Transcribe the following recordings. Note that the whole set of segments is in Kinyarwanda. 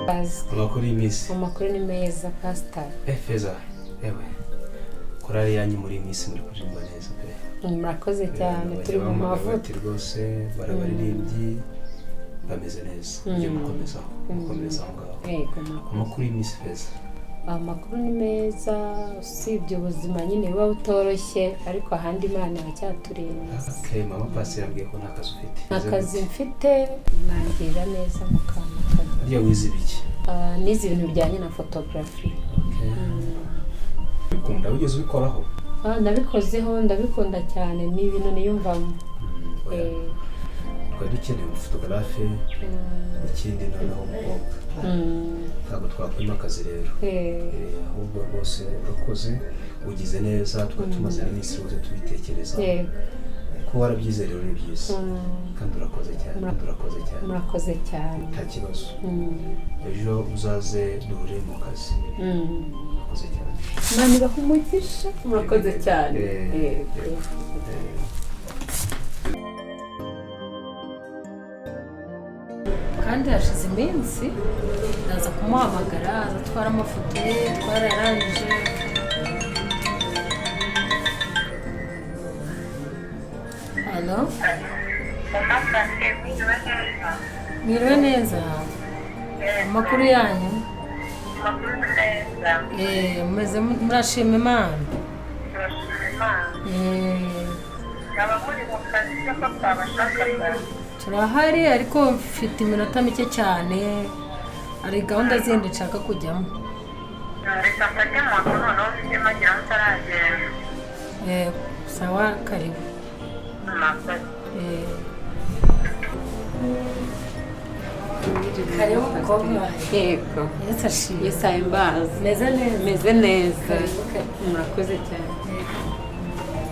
Amakuru y'imisi. Amakuru ni meza pastor. Feza. Ewe. Korari yanyu muri imisi muri kuririmba neza pe. Murakoze cyane turi mu mavuta rwose barabaririmbyi bameze neza. Ujye mukomeza ngaho. Yego. Amakuru y'imisi Feza. Amakuru ni meza usibye ubuzima nyine buba butoroshye ariko ahandi Imana yacyaturinda. Okay, mama Pastor yambwiye ko nta kazi ufite. Akazi mfite nangirira neza mu kantu. Ariyo wize biki? Nize ibintu bijyanye na photography. Ukunda ugeze ubikoraho? Nabikozeho ndabikunda cyane ni ibintu niyumvamo. Twari dukeneye umufotogarafe ikindi noneho umukobwa. Ntabwo twakwima akazi rero. Ahubwo rwose urakoze ugize neza tumaze n'iminsi yose tubitekereza. Ko warabyize rero ni byiza. Kandi urakoze cyane. Murakoze cyane. Nta kibazo. Ejo uzaze duhure mu kazi. Murakoze cyane. Imana ibahe umugisha. Murakoze cyane. Kandi hashize iminsi ndaza kumuhamagara azatwara amafoto ye twararangije. Hello? Mwiriwe neza. Amakuru yanyu? Amakuru neza. Mumeze murashima Imana? Turashima Imana. Naba muri mu kazi ko twabashakaga. Turahari ariko mfite iminota mike cyane. Hari gahunda zindi nshaka kujyamo. Reka mfate moto noneho ufite magira mutaragenda. Sawa karibu. Karibu mukobwa. Yego. Yesu ashimwe. Yesu ahimbaze. Meze neza. Murakoze cyane.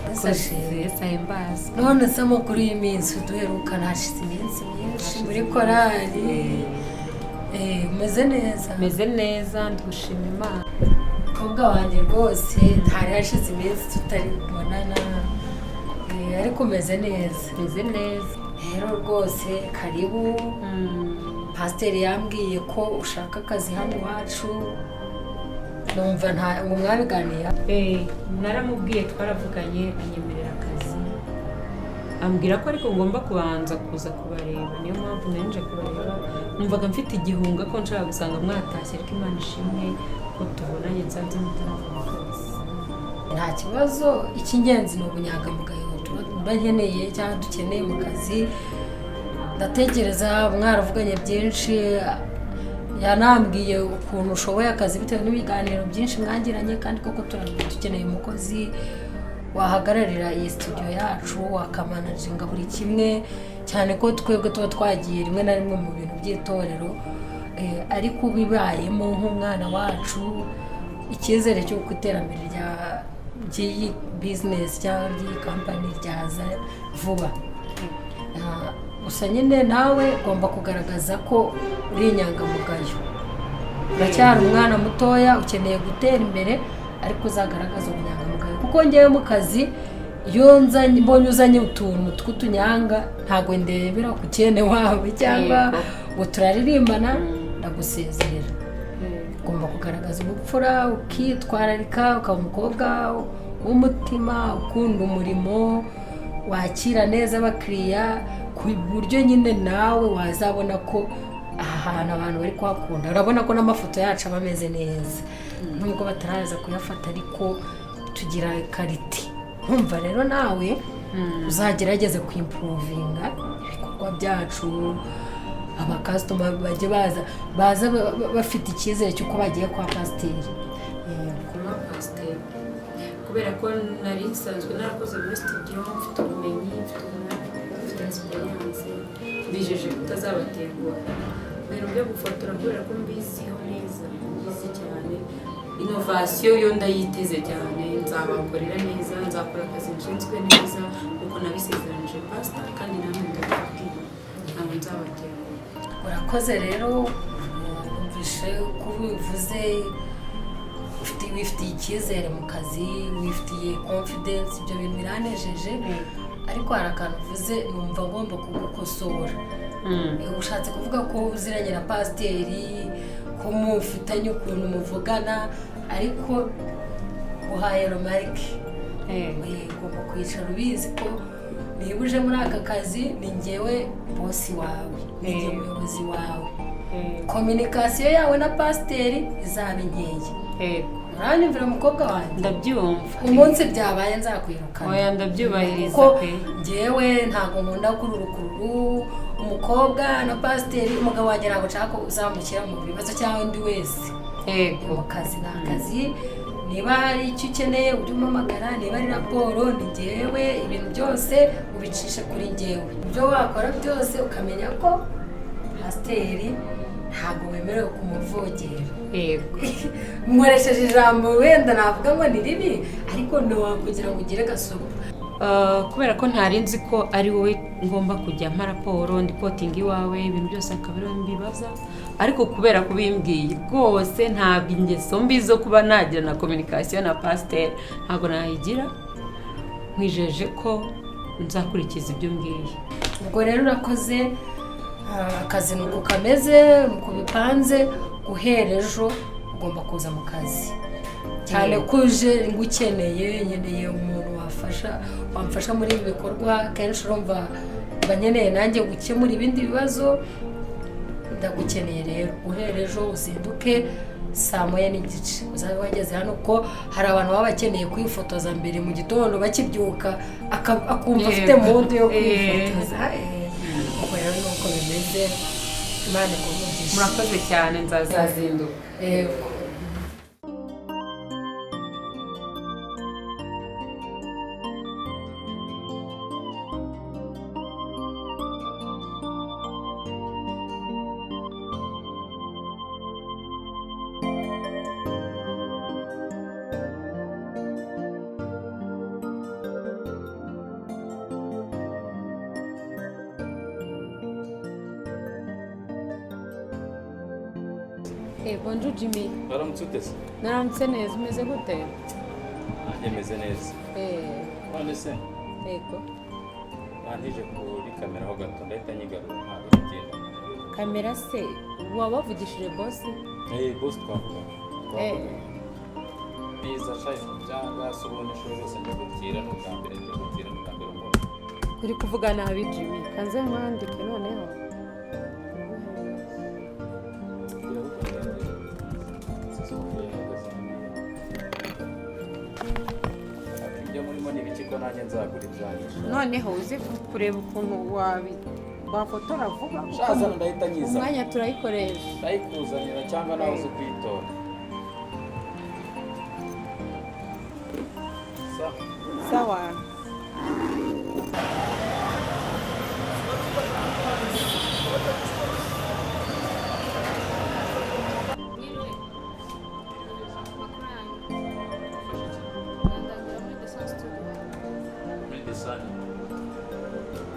Yesu ashimwe. Yesu ahimbaze. None se amakuru y'iminsi duherukana hashize iminsi myinshi muri korali. Meze neza. Meze neza ndushima Imana. Mukobwa wanjye rwose ntari hashize iminsi tutari kubonana. Ariko meze neza. Meze neza. Rero rwose karibu. Pasiteri yambwiye ko ushaka akazi hano iwacu. Numva ngo mwabiganiye. Naramubwiye twaravuganye anyemerera akazi. Ambwira ko ariko ngomba kubanza kuza kubareba. Niyo mpamvu nanje kubareba. Numvaga mfite igihunga ko nshaka gusanga mwatashye ariko Imana ishimwe ko tubonanye nsanze mutaravuga akazi. Nta kibazo icy'ingenzi ni ubunyangamugayo nkeneye cyangwa dukeneye mu kazi. Ndatekereza mwaravuganye byinshi yanambwiye ukuntu ushoboye akazi bitewe n'ibiganiro byinshi mwagiranye kandi koko dukeneye umukozi wahagararira iyi studio yacu wakamanaginga buri kimwe cyane ko twebwe tuba twagiye rimwe na rimwe mu bintu by'itorero ariko bibayemo nk'umwana wacu icyizere cyo ku iterambere ry'iyi business cyangwa ry'iyi company ryaza vuba. Gusa nyine nawe ugomba kugaragaza ko uri inyangamugayo. Uracyari umwana mutoya ukeneye gutera imbere ariko uzagaragaza ubunyangamugayo kuko ngewe mu kazi iyo mbonye uzanye utuntu tw'utunyanga ntabwo ndebera ku cyene wawe cyangwa ngo turaririmbana ndagusezerera. Ugomba kugaragaza ubupfura ukitwararika ukaba umukobwa w'umutima ukunda umurimo wakira neza abakiriya ku buryo nyine nawe wazabona ko aha hantu abantu bari kuhakunda. Urabona ko n'amafoto yacu aba ameze neza nubwo bataraza kuyafata ariko tugira kariti. Nkumva rero nawe uzagerageze kwimprovinga ibikorwa byacu. Abakasitoma bajye baza bafite icyizere cy'uko bagiye kwa pasiteri. Kuma pasiteri kubera ko nari nsanzwe narakoze muri studio mfite ubumenyi mfite experience bijeje kutazabatenguha. Ibintu byo gufotora kubera ko mbiziho neza mbizi cyane. Innovation yo ndayiteze cyane nzabakorera neza nzakora akazi nshinzwe neza kuko nabisezeranje pastor kandi namwe ndababwira ntabwo nzabatenguha. Urakoze rero umvishe ko bivuze wifitiye icyizere mu kazi wifitiye confidence ibyo bintu biranejeje ariko hari akantu uvuze numva ngomba kugukosora. ushatse kuvuga ko uziranye na pasiteri ko mufitanye ukuntu muvugana ariko uhaye romarike ugomba kwicara ubizi ko niba uje muri aka kazi ni njyewe bosi wawe ni njye umuyobozi wawe kominikasiyo yawe na pasiteri izaba inkeye uranyumvira umukobwa wanjye ndabyumva umunsi byabaye nzakwirukana oya ndabyubahiriza ko njyewe ntabwo nkunda kururukuru umukobwa na pasiteri umugabo wanjye ntabwo nshaka ko uzamushyira mu bibazo cyangwa undi wese mu kazi ni akazi niba hari icyo ukeneye ujye umpamagara niba ari raporo ni njyewe ibintu byose ubicishe kuri njyewe ibyo wakora byose ukamenya ko pasiteri ntabwo wemerewe kumuvogera nkoresheje ijambo wenda navuga ngo ni ribi ariko ntiwakugira ngo ugire gasopo kubera ko ntari nzi ko ari wowe ngomba kujya mpa raporo ndipotinga iwawe ibintu byose akaba ariwe mbibaza ariko kubera ko bimbwiye rwose ntabwo ingeso mbi zo kuba nagira na kominikasiyo na pasiteri ntabwo nayigira nkwijeje ko nzakurikiza ibyo mbwiye ubwo rero urakoze akazi ni uko kameze ni uko bipanze guhera ejo ugomba kuza mu kazi cyane ko uje ngukeneye nkeneye umuntu wamfasha muri ibi bikorwa kenshi urumva mba nkeneye nanjye gukemura ibindi bibazo ndagukeneye rero guhera ejo uzinduke 9:30 uzabe wageze hano ko hari abantu baba bakeneye kwifotoza mbere mu gitondo bakibyuka akumva afite mudu yo kwifotoza ubwo rero nuko bimeze Imana iguhe murakoze cyane nzazinduka bonjour Jimmy. Waramutse ute se? Naramutse neza, umeze gute? Nanjye meze neza. None se? Yego. Nantije kuri kamera ho gato ndahita nyigarura ntabwo ngenda. Kamera se waba wavugishije boss? Boss twavuga. Biza shaje cyangwa subone shoro yose ndagutira n'ubwambere mbona. Uri kuvuga nabi Jimmy. Kanze mwandike noneho. Noneho uzi kureba ukuntu wafotora vuba shazana ndahita nyiza umwanya turayikoresha ndayikuzanira cyangwa nawe uzi kwitora sawa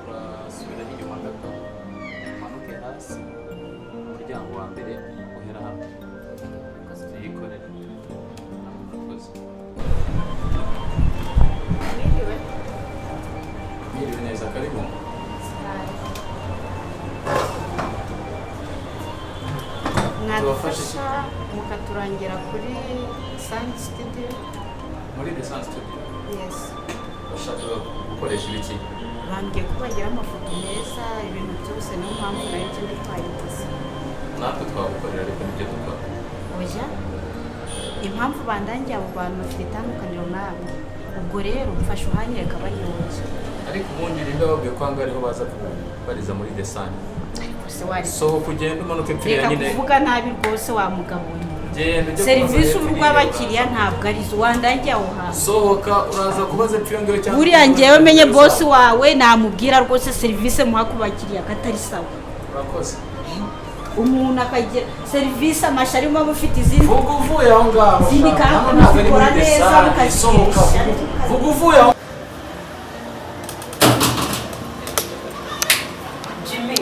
urasubira inyuma gato umanuke hasi umuryango wa mbere uhera hano tuyikorere murakoze mwiriwe neza karibu mwadufasha mukaturangira kuri Sun Studio muri The Sun Studio yes bashaka gukoresha ibiki bambwiye ko bagira amafoto meza ibintu byose niyo mpamvu nayo ikindi twayiteze natwe twagukorera ariko nibyo dukora oya impamvu bandangiye abo bantu bafite itandukaniro nawe ubwo rero mfasha uhanyire kabariyonje ariko ubundi rinde babwiye ko ahangaha ariho baza kubariza muri The Sun sohoka ugenda umanuke pfiriya nyine reka kuvuga nabi rwose wa mugabo serivisi urw'abakiriya ntabwo ari zo wandangiye aho hantu sohoka uraza kubaza pfiriya cyangwa buriya ngewe menye bosi wawe namubwira rwose serivisi muha ku bakiriya katari sawa urakoze umuntu akagira serivisi amashari muba mufite izindi vuga uvuye aho ngaho izindi kandi mukora neza mukazikoresha vuga uvuye aho Jimmy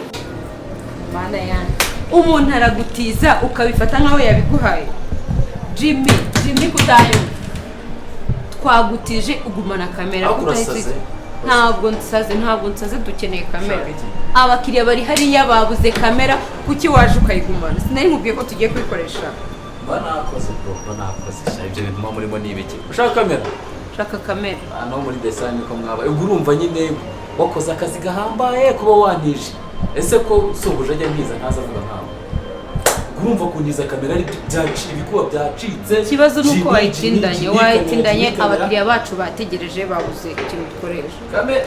mana yanjye umuntu aragutiza ukabifata nkaho yabiguhaye Jimmy kutayo twagutije ugumana kamera kutayizi ntabwo nsaze dukeneye kamera abakiriya bari hariya babuze kamera kuki waje ukayigumana sinari nkubwiye ko tugiye kuyikoresha mba nakoze ibyo bintu muba murimo ni ibiki ushaka kamera hano muri desani ko mwaba ubwo urumva nyine wakoze akazi gahambaye kuba wanije ese ko sobuje ajya nkiza ntaza avuga nkawe urumva kunyiza kamera ari ibikuba byacitse ikibazo nuko wayitindanye abakiriya bacu bategereje babuze ikintu dukoresha kamera